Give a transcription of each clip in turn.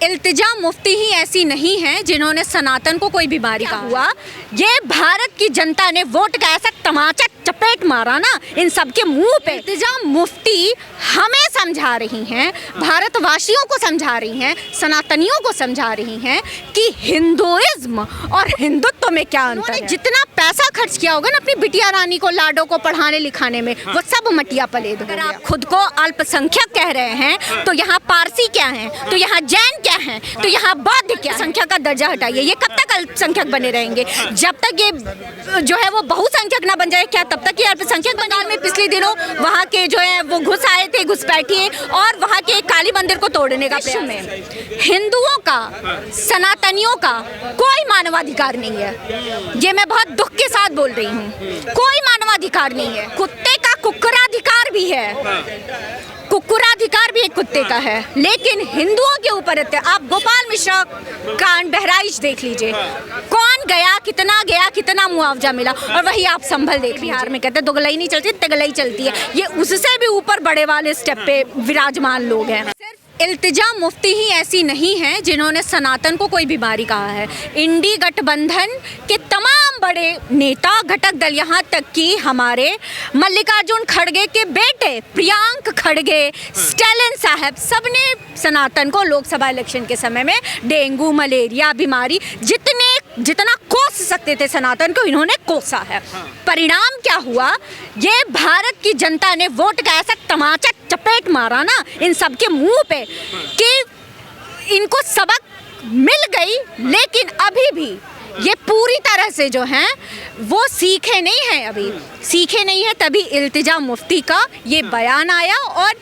इल्तिजा मुफ्ती ही ऐसी नहीं है जिन्होंने सनातन को कोई बीमारी कहा हुआ। ये भारत की जनता ने वोट का ऐसा तमाचा चपेट मारा ना इन सबके मुंह पे। इल्तिजा मुफ्ती हमें समझा रही हैं, भारतवासियों को समझा रही हैं, सनातनियों को समझा रही हैं कि हिंदुइज्म और हिंदुत्व में क्या अंतर है। जितना पैसा खर्च किया होगा ना अपनी बिटिया रानी को, लाडो को पढ़ाने लिखाने में, वो सब मटिया पलेद हो गया। आप खुद को अल्पसंख्यक कह रहे हैं तो यहाँ पारसी क्या है, तो यहाँ जैन क्या है, तो यहाँ बौद्ध क्या। संख्या का दर्जा हटाइए। ये कब तक अल्पसंख्यक बने रहेंगे? जब तक ये जो है वो बहुसंख्यक ना बन जाए क्या, तब तक ये अल्पसंख्यक। बंगाल में पिछले दिनों वहाँ के जो है वो घुस आए थे, घुसपैठिए, और वहाँ के काली मंदिर को तोड़ने का प्रयास में हिंदुओं का, सनातनियों का कोई मानवाधिकार नहीं है। ये मैं बहुत दुख के साथ बोल रही हूँ, कोई मानवाधिकार नहीं है। कुत्ते का कुक्कुराधिकार भी है, कुक्कुराधिकार भी एक कुत्ते का है, लेकिन हिंदुओं के ऊपर आप गोपाल मिश्रा कांड बहराइच देख लीजिए, कौन गया, कितना मुआवजा मिला, और वही आप संभल देख बिहार में कहते हैं दोगलई नहीं चलती, तगलई चलती है। ये उससे भी ऊपर बड़े वाले स्टेप पे विराजमान लोग हैं। इल्तिजा मुफ्ती ही ऐसी नहीं है जिन्होंने सनातन को कोई बीमारी कहा है। इंडी गठबंधन के तमाम बड़े नेता, घटक दल, यहाँ तक कि हमारे मल्लिकार्जुन खड़गे के बेटे प्रियांक खड़गे, स्टैलिन साहब, सबने सनातन को लोकसभा इलेक्शन के समय में डेंगू, मलेरिया बीमारी जितना कोस सकते थे सनातन को, इन्होंने कोसा है। परिणाम क्या हुआ? ये भारत की जनता ने वोट का ऐसा तमाचा चपेट मारा ना इन सबके मुंह पे कि इनको सबक मिल गई, लेकिन अभी भी ये पूरी तरह से जो हैं वो सीखे नहीं हैं। तभी इल्तिजा मुफ्ती का ये बयान आया। और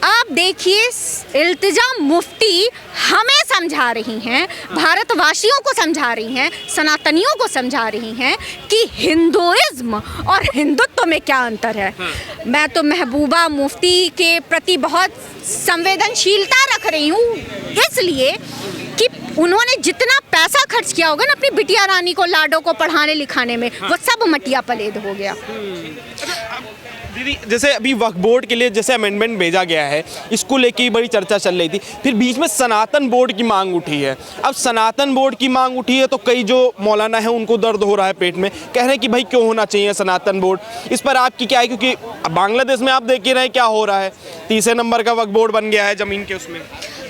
आप देखिए, इल्तिजा मुफ्ती हमें समझा रही हैं, भारतवासियों को समझा रही हैं, सनातनियों को समझा रही हैं कि हिंदुइज्म और हिंदुत्व में क्या अंतर है। मैं तो महबूबा मुफ्ती के प्रति बहुत संवेदनशीलता रख रही हूँ, इसलिए कि उन्होंने जितना पैसा खर्च किया होगा ना अपनी बिटिया रानी को, लाडो को पढ़ाने लिखाने में, वो सब मटिया पलेद हो गया। दीदी, जैसे अभी वक्फ बोर्ड के लिए जैसे अमेंडमेंट भेजा गया है, इसको लेके ही बड़ी चर्चा चल रही थी, फिर बीच में सनातन बोर्ड की मांग उठी है। अब सनातन बोर्ड की मांग उठी है तो कई जो मौलाना है उनको दर्द हो रहा है पेट में, कह रहे हैं कि भाई क्यों होना चाहिए सनातन बोर्ड। इस पर आपकी क्या है? क्योंकि बांग्लादेश में आप देख ही रहे हैं क्या हो रहा है, तीसरे नंबर का वक्फ बोर्ड बन गया है जमीन के उसमें।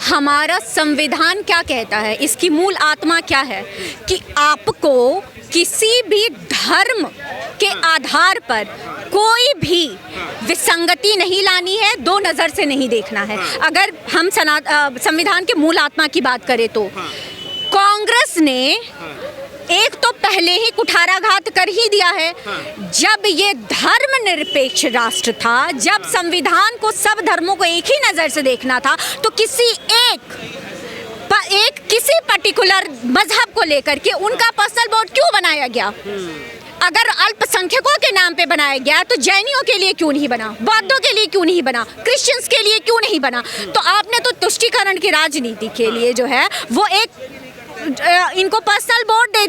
हमारा संविधान क्या कहता है, इसकी मूल आत्मा क्या है कि आपको किसी भी धर्म के आधार पर कोई भी विसंगति नहीं लानी है, दो नज़र से नहीं देखना है। अगर हम संविधान के मूल आत्मा की बात करें तो कांग्रेस ने एक तो पहले ही कुठाराघात कर ही दिया है। जब ये धर्मनिरपेक्ष राष्ट्र था, जब संविधान को सब धर्मों को एक ही नज़र से देखना था, तो किसी किसी पर्टिकुलर मजहब को लेकर के उनका पर्सनल बोर्ड क्यों बनाया गया? अगर अल्पसंख्यकों के नाम पे बनाया गया तो जैनियों के लिए क्यों नहीं बना, बौद्धों के लिए क्यों नहीं बना, क्रिश्चियंस के लिए क्यों नहीं बना? तो आपने तो तुष्टीकरण की राजनीति के लिए जो है वो इनको पर्सनल बोर्ड दे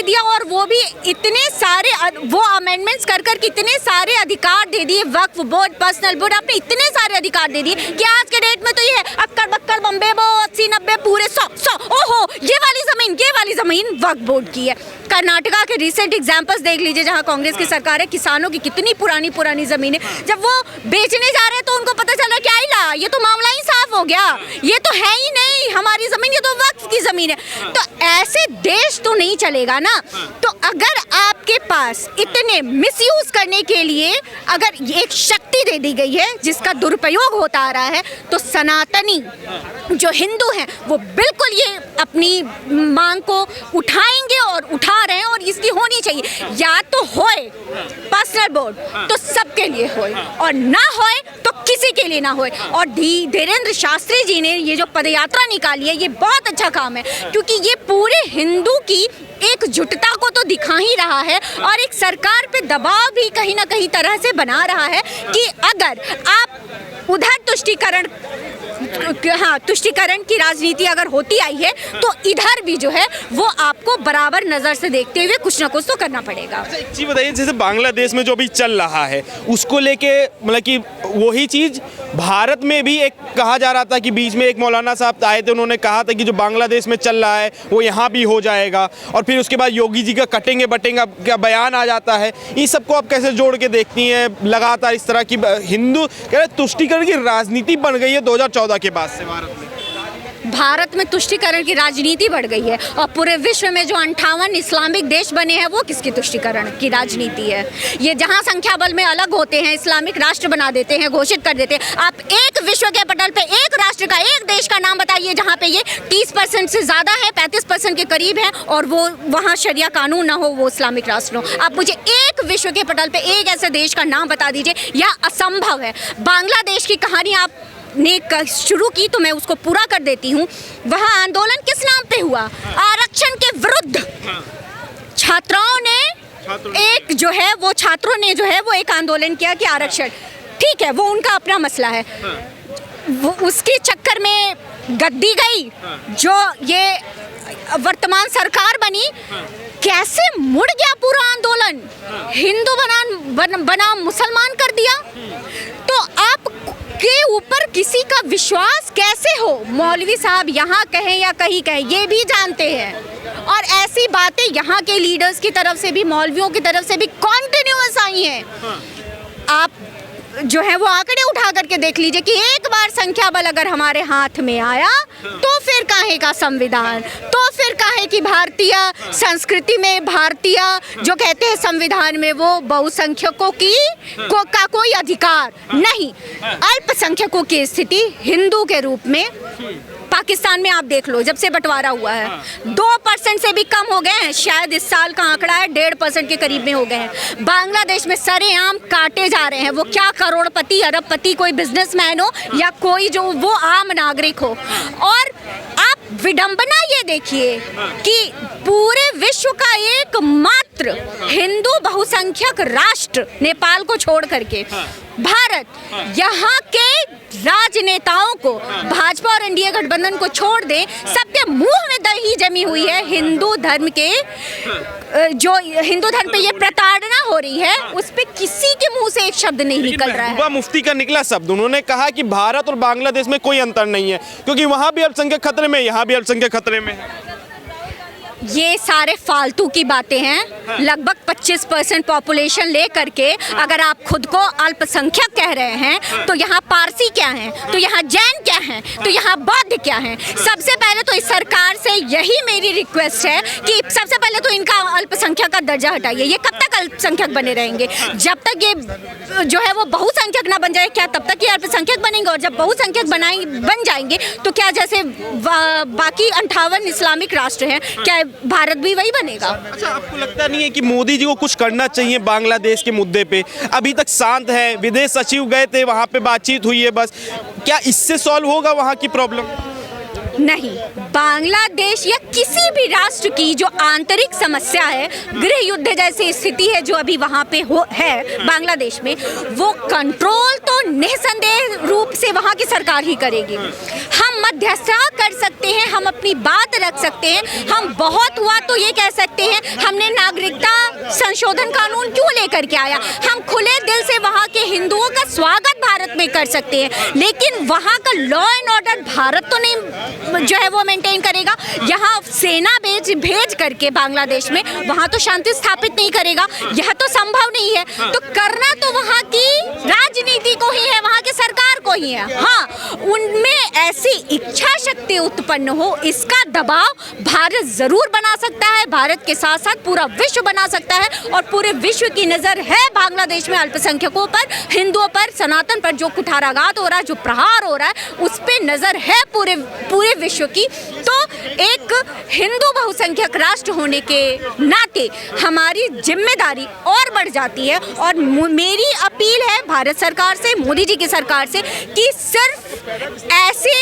दिया, और वो भी इतने सारे वो अमेंडमेंट्स कर इतने सारे अधिकार दे दिए, वक्फ बोर्ड, पर्सनल बोर्ड, आपने इतने सारे अधिकार दे दिए कि आज के डेट में तो ये अक्कड़ बक्कड़ बम्बे वो 80-90 पूरे 100 ओहो ये वाली ज़मीन वक्फ बोर्ड की है। कर्नाटका के रिसेंट एग्जाम्पल्स देख लीजिए, जहाँ कांग्रेस की सरकार है, किसानों की कितनी पुरानी ज़मीनें जब वो बेचने जा रहे हैं तो उनको पता चला क्या ही ये तो मामला ही साफ हो गया, ये तो है ही नहीं हमारी ज़मीन, ये तो वक्फ की ज़मीन है। तो ऐसे देश तो नहीं चलेगा ना। तो अगर आपके पास इतने मिसयूज करने के लिए अगर एक शक्ति दे दी गई है जिसका दुरुपयोग होता आ रहा है, तो सनातनी जो हिंदू हैं वो बिल्कुल ये अपनी मांग को उठाएंगे और उठा रहे हैं, और इसकी होनी चाहिए। या तो होए पर्सनल बोर्ड तो सबके लिए होए, और ना होए तो किसी के लिए ना होए। और धीरेन्द्र शास्त्री जी ने ये जो पदयात्रा निकाली है, ये बहुत अच्छा काम है, क्योंकि ये पूरे हिंदू की एकजुटता को तो दिखा ही रहा है, और एक सरकार पे दबाव भी कहीं ना कहीं तरह से बना रहा है कि अगर आप उधर तुष्टीकरण हाँ, तुष्टीकरण की राजनीति अगर होती आई है तो इधर भी जो है वो आपको बराबर नज़र से देखते हुए कुछ ना कुछ तो करना पड़ेगा। एक चीज़ बताइए, जैसे बांग्लादेश में जो अभी चल रहा है उसको लेके मतलब कि वही चीज़ भारत में भी एक कहा जा रहा था कि बीच में एक मौलाना साहब आए थे, उन्होंने कहा था कि जो बांग्लादेश में चल रहा है वो यहाँ भी हो जाएगा, और फिर उसके बाद योगी जी का कटेंगे बटेंगे का बयान आ जाता है। इस सबको आप कैसे जोड़ के देखती हैं? लगातार इस तरह की हिंदू कह रहे तुष्टीकरण की राजनीति बन गई है 2014 के बाद से भारत में तुष्टीकरण की राजनीति बढ़ गई है, और पूरे विश्व में जो 58 इस्लामिक देश बने हैं वो किसकी तुष्टीकरण की राजनीति है? ये जहां संख्या बल में अलग होते हैं, इस्लामिक राष्ट्र बना देते हैं, घोषित कर देते हैं। आप एक विश्व के पटल पे एक राष्ट्र का, एक देश का नाम बताइए जहां पे ये 30% से ज़्यादा है, 35% के करीब है, और वो वहाँ शरिया कानून ना हो, वो इस्लामिक राष्ट्र हो। आप मुझे एक विश्व के पटल पे एक ऐसे देश का नाम बता दीजिए, यह असंभव है। बांग्लादेश की कहानी आप ने शुरू की तो मैं उसको पूरा कर देती हूँ। वहाँ आंदोलन किस नाम पे हुआ? आरक्षण के विरुद्ध। छात्रों ने जो है वो एक आंदोलन किया कि आरक्षण, ठीक है, वो उनका अपना मसला है। वो उसके चक्कर में गद्दी गई, जो ये वर्तमान सरकार बनी, कैसे मुड़ गया पूरा आंदोलन, हिंदू बना मुसलमान कर दिया। तो आप के ऊपर किसी का विश्वास कैसे हो? मौलवी साहब यहाँ कहें या कहीं कहें, ये भी जानते हैं, और ऐसी बातें यहाँ के लीडर्स की तरफ से भी, मौलवियों की तरफ से भी कॉन्टिन्यूअस आई हैं। आप जो है वो आंकड़े उठा करके देख लीजिए कि एक बार संख्या बल अगर हमारे हाथ में आया तो फिर काहे का संविधान, तो फिर काहे की भारतीय संस्कृति में, भारतीय जो कहते हैं संविधान में, वो बहुसंख्यकों की का कोई अधिकार नहीं। अल्पसंख्यकों की स्थिति हिंदू के रूप में पाकिस्तान में आप देख लो, जब से बंटवारा हुआ है 2% से भी कम हो गए हैं, शायद इस साल का आंकड़ा है 1.5% के करीब में हो गए हैं। बांग्लादेश में सरेआम काटे जा रहे हैं, वो क्या करोड़पति अरबपति कोई बिजनेसमैन हो या कोई जो वो आम नागरिक हो। और आप विडंबना ये देखिए कि पूरे विश्व का एकमात्र हिंदू बहुसंख्यक राष्ट्र नेपाल को छोड़ करके भारत, यहाँ के राजनेताओं को, भाजपा और एनडीए गठबंधन को छोड़ दे, सबके मुंह में दही जमी हुई है हिंदू धर्म के, जो हिंदू धर्म पे ये प्रताड़ना हो रही है, उस पे किसी के मुंह से एक शब्द नहीं निकल रहा है। मुफ्ती का निकला शब्द, उन्होंने कहा कि भारत और बांग्लादेश में कोई अंतर नहीं है, क्योंकि वहां भी अल्पसंख्यक खतरे में, यहाँ भी अल्पसंख्यक खतरे में है। ये सारे फालतू की बातें हैं। लगभग 25% पॉपुलेशन ले करके अगर आप खुद को अल्पसंख्यक कह रहे हैं, तो यहाँ पारसी क्या हैं, तो यहाँ जैन क्या हैं, तो यहाँ बौद्ध क्या हैं? सबसे पहले तो इस सरकार से यही मेरी रिक्वेस्ट है कि सबसे पहले तो इनका अल्पसंख्यक का दर्जा हटाइए। ये कब तक अल्पसंख्यक बने रहेंगे? जब तक ये जो है वो बहुसंख्यक ना बन जाए, क्या तब तक ये अल्पसंख्यक बनेंगे? और जब बहुसंख्यक बन जाएंगे तो क्या जैसे बाकी 58 इस्लामिक राष्ट्र हैं, क्या भारत भी वही बनेगा? अच्छा, आपको लगता नहीं है कि मोदी जी को कुछ करना चाहिए बांग्लादेश के मुद्दे पे? अभी तक शांत है, विदेश सचिव गए थे, वहाँ पे बातचीत हुई है, बस क्या इससे सॉल्व होगा वहाँ की प्रॉब्लम? नहीं, बांग्लादेश या किसी भी राष्ट्र की जो आंतरिक समस्या है, गृह युद्ध जैसी स्थिति है जो अभी वहाँ पे है बांग्लादेश में, वो कंट्रोल तो निसंदेह रूप से वहाँ की सरकार ही करेगी। हम मध्यस्थता कर सकते हैं, हम अपनी बात रख सकते हैं, हम बहुत हुआ तो ये कह सकते हैं हमने नागरिकता संशोधन कानून क्यों लेकर के आया, हम खुले दिल से वहाँ के हिंदुओं का स्वागत भारत में कर सकते हैं, लेकिन वहाँ का लॉ एंड ऑर्डर भारत तो नहीं जो है वो मेंटेन करेगा। यहाँ सेना भेज करके बांग्लादेश में वहाँ तो शांति स्थापित नहीं करेगा, यह तो संभव नहीं है। तो करना तो वहाँ की राजनीति को ही है, वहाँ की सरकार को ही है। हाँ, उनमें ऐसी इच्छा शक्ति उत्पन्न हो, इसका दबाव भारत जरूर बना सकता है, भारत के साथ साथ पूरा विश्व बना सकता है, और पूरे विश्व की नज़र है बांग्लादेश में अल्पसंख्यकों पर, हिंदुओं पर, सनातन पर जो कुठाराघात हो रहा है, जो प्रहार हो रहा है, उस पर नज़र है पूरे विश्व की। तो एक हिंदू बहुसंख्यक राष्ट्र होने के नाते हमारी जिम्मेदारी और बढ़ जाती है, और मेरी अपील है भारत सरकार से, मोदी जी की सरकार से, कि सिर्फ ऐसे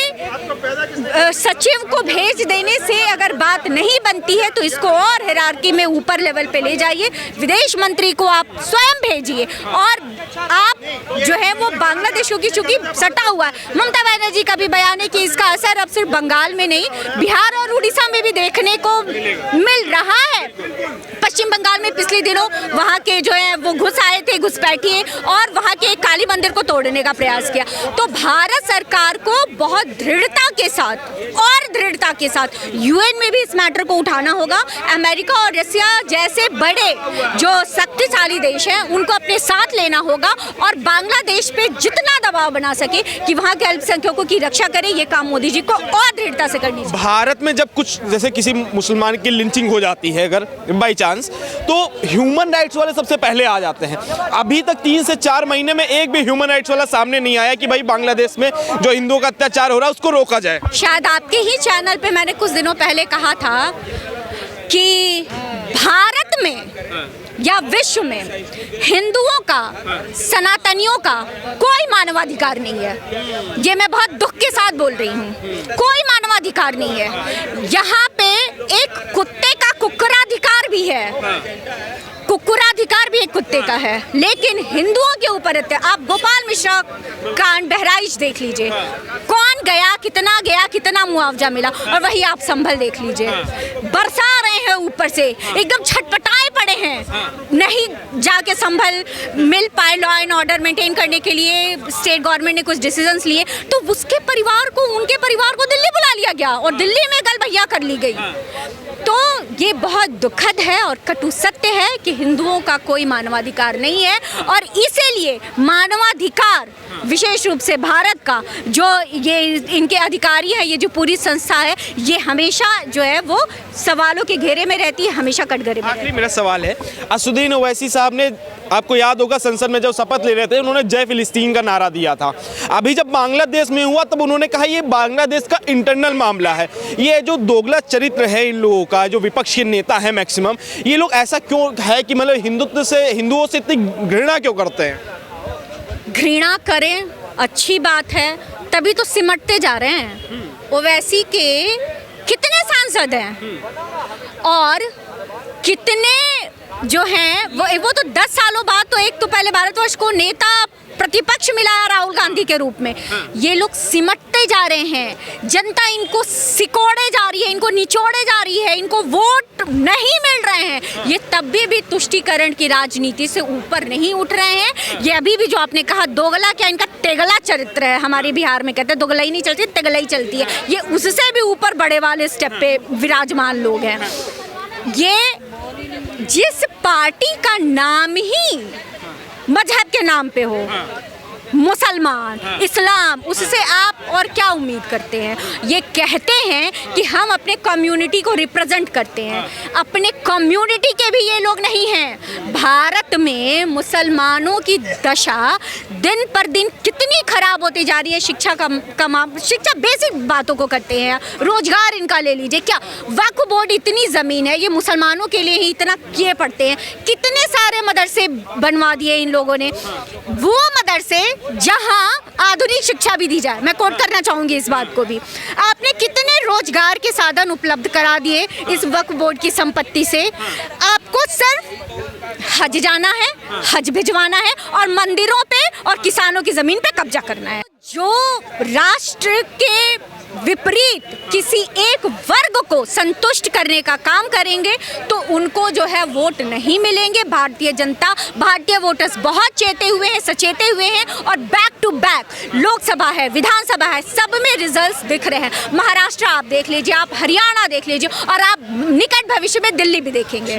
सचिव को भेज देने से अगर बात नहीं बनती है तो इसको और हायरार्की में ऊपर लेवल पे ले जाइए। विदेश मंत्री को आप स्वयं भेजिए और आप जो है वो बांग्लादेशों की, चूंकि सटा हुआ है, ममता बनर्जी का भी बयान है कि इसका असर अब सिर्फ बंगाल में नहीं, बिहार और उड़ीसा में भी देखने को मिल रहा है। पश्चिम बंगाल में पिछले दिनों वहाँ के जो है वो घुस आए थे, घुसपैठिए, और वहाँ के एक काली मंदिर को तोड़ने का प्रयास किया। तो भारत सरकार को बहुत दृढ़ता के साथ यूएन में भी इस मैटर को उठाना होगा। अमेरिका और रसिया जैसे बड़े जो शक्तिशाली देश हैं उनको अपने साथ लेना होगा और बांग्लादेश पे जितना दबाव बना सके कि वहाँ के अल्पसंख्यकों की रक्षा करे, ये काम मोदी जी को और दृढ़ता से करनी चाहिए। भारत में जब कुछ जैसे किसी मुसलमान की लिंचिंग हो जाती है अगर बाई चांस, तो ह्यूमन राइट्स वाले सबसे पहले आ जाते हैं। अभी तक 3 से 4 महीने में एक भी ह्यूमन राइट्स वाला सामने नहीं आया कि भाई बांग्लादेश में जो हिंदुओं का अत्याचार हो रहा है उसको रोका जाए। शायद आपके ही चैनल पे मैंने कुछ दिनों पहले कहा था कि भारत में या विश्व में हिंदुओं का, सनातनियों का कोई मानवाधिकार नहीं है। ये मैं बहुत दुख के साथ बोल रही हूँ, कोई मानवाधिकार नहीं है। यहाँ पे एक कुत्ते का कुक्कुराधिकार भी है, कुक्कुराधिकार भी एक कुत्ते का है, लेकिन हिंदुओं के ऊपर आप गोपाल मिश्रा कांड बहराइच देख लीजिए, कौन गया, कितना मुआवजा मिला, और वही आप संभल देख लीजिए, बरसा रहे हैं ऊपर से, एकदम छटपटाए पड़े हैं, नहीं जाके संभल मिल पाए। लॉ एंड ऑर्डर मेंटेन करने के लिए स्टेट गवर्नमेंट ने कुछ डिसीजंस लिए तो उसके परिवार को, उनके परिवार को दिल्ली बुला लिया गया और दिल्ली में गलबैया कर ली गई। तो ये बहुत दुखद है और कटु सत्य है कि हिंदुओं का कोई मानवाधिकार नहीं है, और इसीलिए मानवाधिकार विशेष रूप से भारत का जो ये इनके अधिकारी है, ये जो पूरी संस्था है, ये हमेशा जो है वो सवालों के घेरे में रहती है, हमेशा कटघरे में। आखिरी मेरा सवाल है, असदुद्दीन ओवैसी साहब ने, आपको याद होगा संसद में जब शपथ ले रहे थे उन्होंने जय फिलिस्तीन का नारा दिया था। अभी जब बांग्लादेश में हुआ तब उन्होंने कहा ये बांग्लादेश का इंटरनल मामला है। ये जो दोगला चरित्र है इन लोगों का, जो विपक्षी नेता है मैक्सिमम, ये लोग ऐसा क्यों है कि मतलब हिंदुओं से इतनी घृणा क्यों करते हैं? घृणा करें, अच्छी बात है, तभी तो सिमटते जा रहे हैं। ओवैसी के कितने सांसद हैं और कितने जो हैं वो तो 10 सालों बाद तो एक तो पहले भारतवर्ष को नेता प्रतिपक्ष मिला है राहुल गांधी के रूप में। ये लोग सिमटते जा रहे हैं, जनता इनको सिकोड़े जा रही है, इनको निचोड़े जा रही है, इनको वोट नहीं मिल रहे हैं। ये तब भी तुष्टीकरण की राजनीति से ऊपर नहीं उठ रहे हैं। ये अभी भी जो आपने कहा दोगला, क्या इनका तेगला चरित्र है, हमारे बिहार में कहते हैं दोगलाई नहीं चलती, तेगलाई चलती है। ये उससे भी ऊपर बड़े वाले स्टेप पे विराजमान लोग हैं। ये जिस पार्टी का नाम ही मजहब के नाम पे हो, मुसलमान, इस्लाम, उससे आप और क्या उम्मीद करते हैं? ये कहते हैं कि हम अपने कम्युनिटी को रिप्रेजेंट करते हैं, अपने कम्युनिटी के भी ये लोग नहीं हैं। भारत में मुसलमानों की दशा दिन पर दिन कितनी खराब होती जा रही है। शिक्षा शिक्षा बेसिक बातों को करते हैं, रोजगार इनका ले लीजिए, क्या वक्फ बोर्ड, इतनी ज़मीन है, ये मुसलमानों के लिए ही इतना किए पड़ते हैं। कितने सारे मदरसे बनवा दिए इन लोगों ने, वो मदरसे जहां आधुनिक शिक्षा भी दी जाए। मैं कोट करना चाहूंगी इस बात को भी। आपने कितने रोजगार के साधन उपलब्ध करा दिए इस वक्फ बोर्ड की संपत्ति से। आपको सिर्फ हज जाना है, हज भिजवाना है और मंदिरों पे और किसानों की जमीन पे कब्जा करना है। जो राष्ट्र के विपरीत किसी एक वर्ग को संतुष्ट करने का काम करेंगे तो उनको जो है वोट नहीं मिलेंगे। भारतीय जनता, भारतीय वोटर्स बहुत चेते हुए हैं, सचेते हुए हैं, और बैक टू बैक लोकसभा है, विधानसभा है, सब में रिजल्ट्स दिख रहे हैं। महाराष्ट्र आप देख लीजिए, आप हरियाणा देख लीजिए, और आप निकट भविष्य में दिल्ली भी देखेंगे।